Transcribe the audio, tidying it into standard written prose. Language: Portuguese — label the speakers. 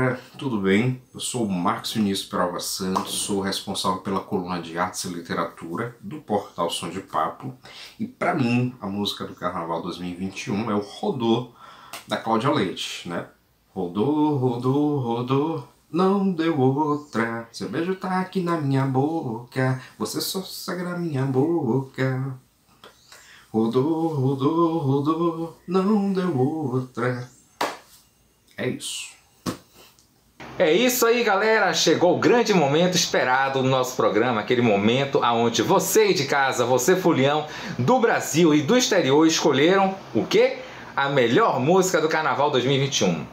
Speaker 1: galera, tudo bem? Eu sou o Marcos Vinícius Peralva Santos, sou responsável pela coluna de Artes e Literatura do portal Som de Papo. E para mim, a música do Carnaval 2021 é o Rodô, da Cláudia Leite, né? Rodô, rodô, rodô, não deu outra. Seu beijo tá aqui na minha boca, você só sagra minha boca. Rodô, rodô, rodô, não deu outra. É isso.
Speaker 2: É isso aí, galera! Chegou o grande momento esperado do nosso programa, aquele momento onde você de casa, você folião do Brasil e do exterior escolheram o quê? A melhor música do Carnaval 2021.